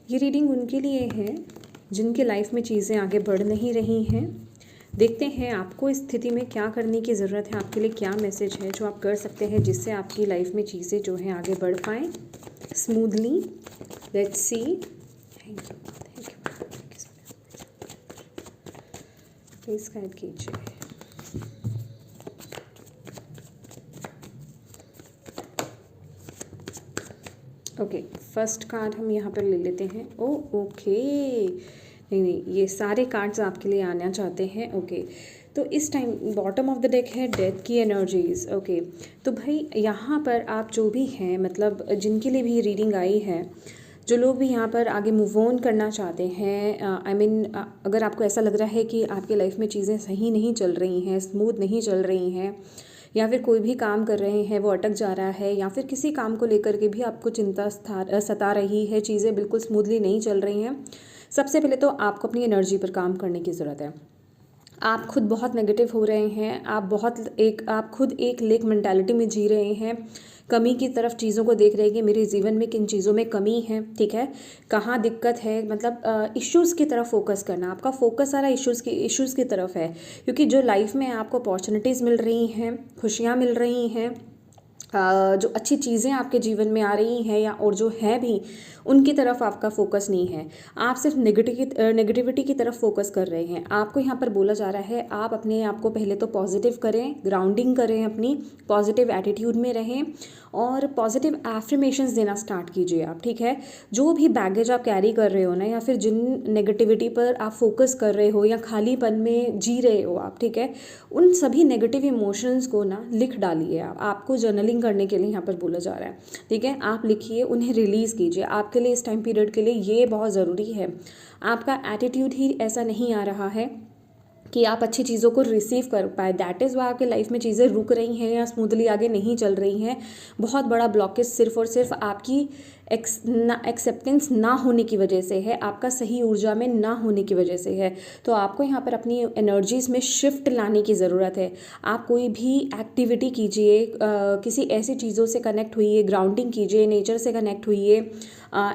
ये रीडिंग उनके लिए है जिनके लाइफ में चीज़ें आगे बढ़ नहीं रही हैं। देखते हैं आपको इस स्थिति में क्या करने की ज़रूरत है, आपके लिए क्या मैसेज है जो आप कर सकते हैं जिससे आपकी लाइफ में चीज़ें जो हैं आगे बढ़ पाएँ smoothly. Let's see. Thank you, thank you, please guide कीजिए। ओके, फर्स्ट कार्ड हम यहाँ पर ले लेते हैं। ओके, नहीं, ये सारे कार्ड्स आपके लिए आना चाहते हैं। ओके, तो इस time bottom of the deck है डेथ की एनर्जीज। ओके, तो भाई यहाँ पर आप जो भी हैं, मतलब जिनके लिए भी रीडिंग आई है, जो लोग भी यहाँ पर आगे मूव ऑन करना चाहते हैं, आई मीन अगर आपको ऐसा लग रहा है कि आपकी लाइफ में चीज़ें सही नहीं चल रही हैं, स्मूथ नहीं चल रही हैं, या फिर कोई भी काम कर रहे हैं वो अटक जा रहा है, या फिर किसी काम को लेकर के भी आपको चिंता सता रही है, चीज़ें बिल्कुल स्मूथली नहीं चल रही हैं, सबसे पहले तो आपको अपनी एनर्जी पर काम करने की ज़रूरत है। आप खुद बहुत नेगेटिव हो रहे हैं, आप खुद एक लेक मेंटालिटी में जी रहे हैं, कमी की तरफ चीज़ों को देख रहे हैं कि मेरे जीवन में किन चीज़ों में कमी है, ठीक है, कहाँ दिक्कत है, मतलब इश्यूज़ की तरफ फोकस करना। आपका फोकस सारा इश्यूज़ की तरफ है, क्योंकि जो लाइफ में आपको अपॉर्चुनिटीज़ मिल रही हैं, खुशियाँ मिल रही हैं, जो अच्छी चीज़ें आपके जीवन में आ रही हैं या और जो है भी, उनकी तरफ आपका फोकस नहीं है। आप सिर्फ नेगेटिविटी की तरफ फोकस कर रहे हैं। आपको यहाँ पर बोला जा रहा है आप अपने आप को पहले तो पॉजिटिव करें, ग्राउंडिंग करें, अपनी पॉजिटिव एटीट्यूड में रहें और पॉजिटिव एफर्मेशंस देना स्टार्ट कीजिए आप, ठीक है। जो भी बैगेज आप कैरी कर रहे हो ना, या फिर जिन नेगेटिविटी पर आप फोकस कर रहे हो या खालीपन में जी रहे हो आप, ठीक है, उन सभी नेगेटिव इमोशंस को ना लिख डालिए। आपको जर्नलिंग करने के लिए यहाँ पर बोला जा रहा है, ठीक है। आप लिखिए, उन्हें रिलीज़ कीजिए। आपके लिए इस टाइम पीरियड के लिए ये बहुत ज़रूरी है। आपका एटीट्यूड ही ऐसा नहीं आ रहा है कि आप अच्छी चीज़ों को रिसीव कर पाए। दैट इज़ वाई आपके लाइफ में चीज़ें रुक रही हैं या स्मूथली आगे नहीं चल रही हैं। बहुत बड़ा ब्लॉकेज सिर्फ और सिर्फ आपकी एक्सेप्टेंस ना होने की वजह से है, आपका सही ऊर्जा में ना होने की वजह से है। तो आपको यहाँ पर अपनी एनर्जीज़ में शिफ्ट लाने की ज़रूरत है। आप कोई भी एक्टिविटी कीजिए, किसी ऐसी चीज़ों से कनेक्ट हुइए, ग्राउंडिंग कीजिए, नेचर से कनेक्ट हुइए,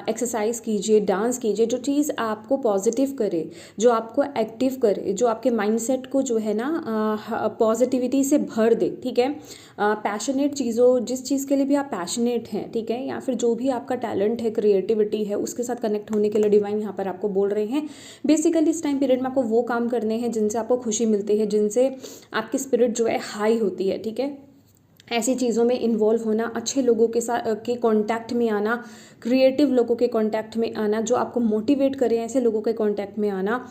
एक्सरसाइज कीजिए, डांस कीजिए, जो चीज़ आपको पॉजिटिव करे, जो आपको एक्टिव करे, जो आपके माइंडसेट को जो है ना पॉजिटिविटी से भर दे, ठीक है। पैशनेट चीज़ों, जिस चीज़ के लिए भी आप पैशनेट हैं, ठीक है, या फिर जो भी आपका टैलेंट है, क्रिएटिविटी है, उसके साथ कनेक्ट होने के लिए डिवाइन यहाँ पर आपको बोल रहे हैं। बेसिकली इस टाइम पीरियड में आपको वो काम करने हैं जिनसे आपको खुशी मिलती है, जिनसे आपकी स्पिरिट जो है हाई होती है, ठीक है। ऐसी चीज़ों में इन्वॉल्व होना, अच्छे लोगों के साथ के कांटेक्ट में आना, क्रिएटिव लोगों के कांटेक्ट में आना, जो आपको मोटिवेट करें, ऐसे लोगों के कांटेक्ट में आना,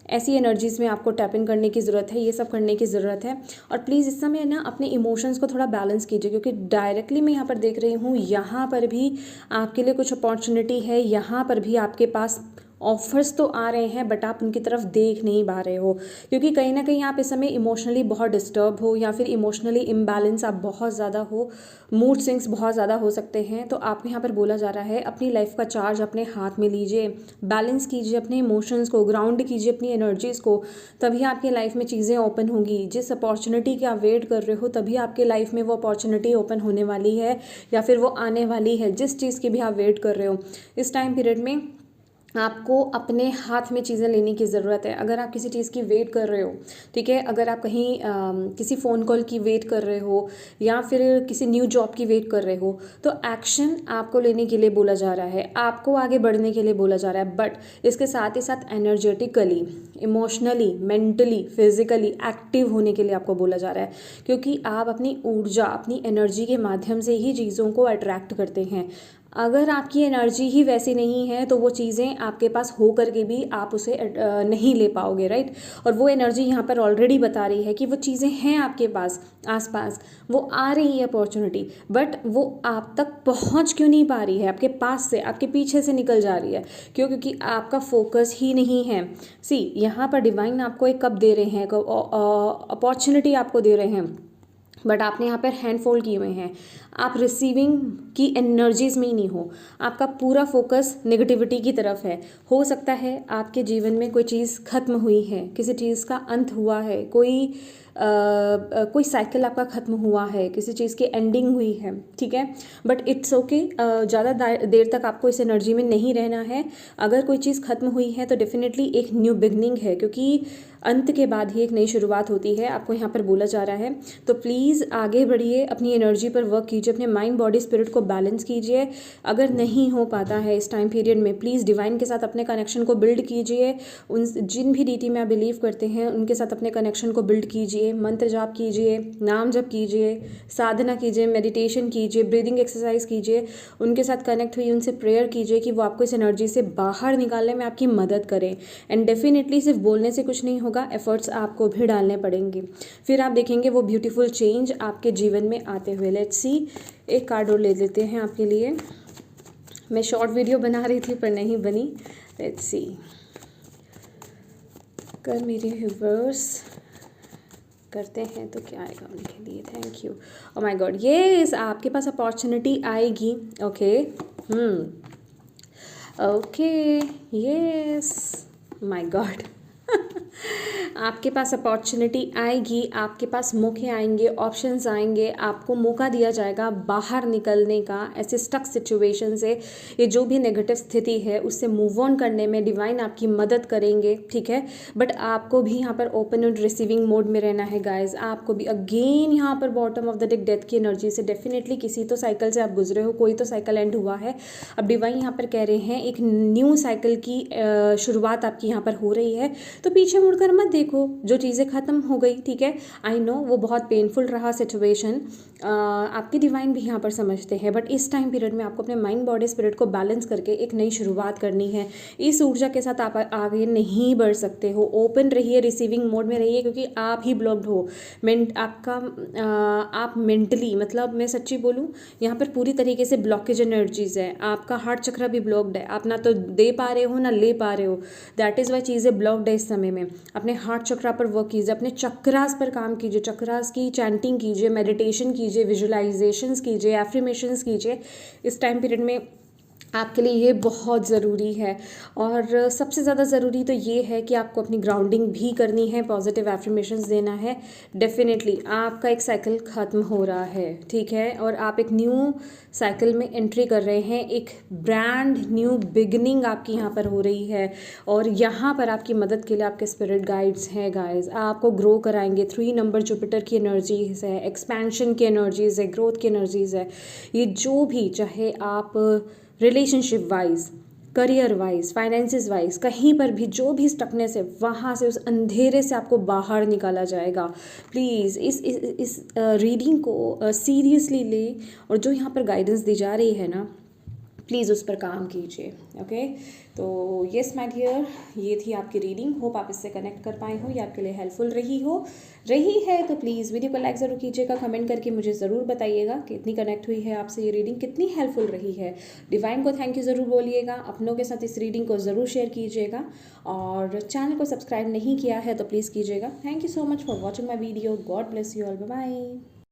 ऐसी एनर्जीज़ में आपको टैप इन करने की ज़रूरत है। ये सब करने की ज़रूरत है। और प्लीज़ इस समय ना अपने इमोशंस को थोड़ा बैलेंस कीजिए, क्योंकि डायरेक्टली मैं यहाँ पर देख रही हूँ, यहाँ पर भी आपके लिए कुछ अपॉर्चुनिटी है, यहाँ पर भी आपके पास ऑफर्स तो आ रहे हैं, बट आप उनकी तरफ देख नहीं पा रहे हो, क्योंकि कहीं ना कहीं आप इस समय इमोशनली बहुत डिस्टर्ब हो, या फिर इमोशनली इम्बैलेंस आप बहुत ज़्यादा हो, मूड स्विंग्स बहुत ज़्यादा हो सकते हैं। तो आपको यहाँ पर बोला जा रहा है अपनी लाइफ का चार्ज अपने हाथ में लीजिए, बैलेंस कीजिए अपने इमोशंस को, ग्राउंड कीजिए अपनी एनर्जीज़ को, तभी आपकी लाइफ में चीज़ें ओपन होंगी। जिस अपॉर्चुनिटी की आप वेट कर रहे हो, तभी आपके लाइफ में वो अपॉर्चुनिटी ओपन होने वाली है, या फिर वो आने वाली है। जिस चीज़ की भी आप वेट कर रहे हो, इस टाइम पीरियड में आपको अपने हाथ में चीज़ें लेने की ज़रूरत है। अगर आप किसी चीज़ की वेट कर रहे हो, ठीक है, अगर आप कहीं किसी फ़ोन कॉल की वेट कर रहे हो, या फिर किसी न्यू जॉब की वेट कर रहे हो, तो एक्शन आपको लेने के लिए बोला जा रहा है, आपको आगे बढ़ने के लिए बोला जा रहा है। बट इसके साथ ही साथ energetically, emotionally, mentally, physically active होने के लिए आपको बोला जा रहा है, क्योंकि आप अपनी ऊर्जा, अपनी एनर्जी के माध्यम से ही चीज़ों को अट्रैक्ट करते हैं। अगर आपकी एनर्जी ही वैसी नहीं है, तो वो चीज़ें आपके पास हो करके भी आप उसे नहीं ले पाओगे, राइट। और वो एनर्जी यहाँ पर ऑलरेडी बता रही है कि वो चीज़ें हैं आपके पास आसपास, वो आ रही है अपॉर्चुनिटी, बट वो आप तक पहुँच क्यों नहीं पा रही है, आपके पास से, आपके पीछे से निकल जा रही है। क्यों? क्योंकि आपका फोकस ही नहीं है। सी, यहाँ पर डिवाइन आपको एक कप दे रहे हैं, अपॉर्चुनिटी आपको दे रहे हैं, बट आपने यहाँ पर हैंड फोल्ड किए हुए हैं। आप रिसीविंग की एनर्जीज़ में ही नहीं हो, आपका पूरा फोकस नेगेटिविटी की तरफ है। हो सकता है आपके जीवन में कोई चीज़ खत्म हुई है, किसी चीज़ का अंत हुआ है, कोई कोई साइकिल आपका ख़त्म हुआ है, किसी चीज़ की एंडिंग हुई है, ठीक है, बट इट्स ओके, ज़्यादा देर तक आपको इस एनर्जी में नहीं रहना है। अगर कोई चीज़ ख़त्म हुई है तो डेफिनेटली एक न्यू बिगनिंग है, क्योंकि अंत के बाद ही एक नई शुरुआत होती है, आपको यहाँ पर बोला जा रहा है। तो प्लीज़ आगे बढ़िए, अपनी एनर्जी पर वर्क कीजिए, अपने माइंड बॉडी स्पिरिट को बैलेंस कीजिए। अगर नहीं हो पाता है इस टाइम पीरियड में, प्लीज़ डिवाइन के साथ अपने कनेक्शन को बिल्ड कीजिए। उन जिन भी रीति में आप बिलीव करते हैं उनके साथ अपने कनेक्शन को बिल्ड कीजिए, मंत्र जाप कीजिए, नाम जप कीजिए, साधना कीजिए, मेडिटेशन कीजिए, ब्रीदिंग एक्सरसाइज कीजिए, उनके साथ कनेक्ट हुई उनसे प्रेयर कीजिए कि वो आपको इस एनर्जी से बाहर निकालने में आपकी मदद करें। एंड डेफिनेटली सिर्फ बोलने से कुछ नहीं होगा, एफर्ट्स आपको भी डालने पड़ेंगे, फिर आप देखेंगे वो ब्यूटीफुल चेंज आपके जीवन में आते हुए। लेट्स सी, एक कार्ड और ले लेते हैं आपके लिए। मैं शॉर्ट वीडियो बना रही थी पर नहीं बनी। लेट्स सी, कर मेरे व्यूअर्स करते हैं तो क्या आएगा उनके लिए। Thank you. Oh my God, yes, आपके पास अपॉर्चुनिटी आएगी। Okay, okay, yes, my God आपके पास अपॉर्चुनिटी आएगी, आपके पास मौके आएंगे, ऑप्शंस आएंगे, आपको मौका दिया जाएगा बाहर निकलने का ऐसे स्टक सिचुएशन से। ये जो भी नेगेटिव स्थिति है उससे मूव ऑन करने में डिवाइन आपकी मदद करेंगे, ठीक है। बट आपको भी यहाँ पर ओपन एंड रिसीविंग मोड में रहना है गाइज। आपको भी अगेन यहाँ पर bottom of the deck death की एनर्जी से डेफिनेटली किसी तो साइकिल से आप गुजरे हो, कोई तो साइकिल एंड हुआ है। अब डिवाइन यहाँ पर कह रहे हैं एक न्यू साइकिल की शुरुआत आपकी यहाँ पर हो रही है। तो पीछे मुड़कर मत देखो, जो चीज़ें ख़त्म हो गई, ठीक है। आई नो वो बहुत पेनफुल रहा सिचुएशन, आपके डिवाइन भी यहाँ पर समझते हैं, बट इस टाइम पीरियड में आपको अपने माइंड बॉडी स्पिरिट को बैलेंस करके एक नई शुरुआत करनी है। इस ऊर्जा के साथ आप आगे नहीं बढ़ सकते हो। ओपन रहिए, रिसीविंग मोड में रहिए, क्योंकि आप ही ब्लॉक्ड हो। आप मेंटली, मतलब मैं सच्ची बोलूँ, यहाँ पर पूरी तरीके से ब्लॉकेज एनर्जीज है। आपका हार्ट चक्र भी ब्लॉक्ड है, आप ना तो दे पा रहे हो ना ले पा रहे हो। दैट इज़ वाई चीज़ें ब्लॉक्ड है इस समय में। अपने हार्ट चक्रा पर वर्क कीजिए, अपने चक्रास पर काम कीजिए, चक्रास की चैंटिंग कीजिए, मेडिटेशन कीजिए, विजुलाइजेशंस कीजिए, एफर्मेशंस कीजिए। इस टाइम पीरियड में आपके लिए ये बहुत ज़रूरी है। और सबसे ज़्यादा ज़रूरी तो ये है कि आपको अपनी ग्राउंडिंग भी करनी है, पॉजिटिव एफर्मेशंस देना है। डेफिनेटली आपका एक साइकिल ख़त्म हो रहा है, ठीक है, और आप एक न्यू साइकिल में एंट्री कर रहे हैं। एक ब्रांड न्यू बिगनिंग आपकी यहाँ पर हो रही है, और यहाँ पर आपकी मदद के लिए आपके स्पिरिट गाइड्स हैं गाइज। आपको ग्रो कराएंगे। 3 नंबर जुपिटर की एनर्जीज है, एक्सपेंशन की एनर्जीज है, ग्रोथ की एनर्जीज है। ये जो भी, चाहे आप relationship wise, career wise, finances wise, कहीं पर भी जो भी स्टकनेस है, वहाँ से, उस अंधेरे से आपको बाहर निकाला जाएगा। प्लीज़ इस रीडिंग को सीरियसली लें, और जो यहाँ पर गाइडेंस दी जा रही है ना, प्लीज़ उस पर काम कीजिए। ओके, तो येस माय डियर, ये थी आपकी रीडिंग। होप आप इससे कनेक्ट कर पाए हो, ये आपके लिए हेल्पफुल रही है तो प्लीज़ वीडियो को लाइक ज़रूर कीजिएगा, कमेंट करके मुझे ज़रूर बताइएगा कि इतनी कनेक्ट हुई है आपसे ये रीडिंग, कितनी हेल्पफुल रही है। डिवाइन को थैंक यू ज़रूर बोलिएगा, अपनों के साथ इस रीडिंग को ज़रूर शेयर कीजिएगा, और चैनल को सब्सक्राइब नहीं किया है तो प्लीज़ कीजिएगा। Thank you so much for watching my video. God bless you all, bye bye.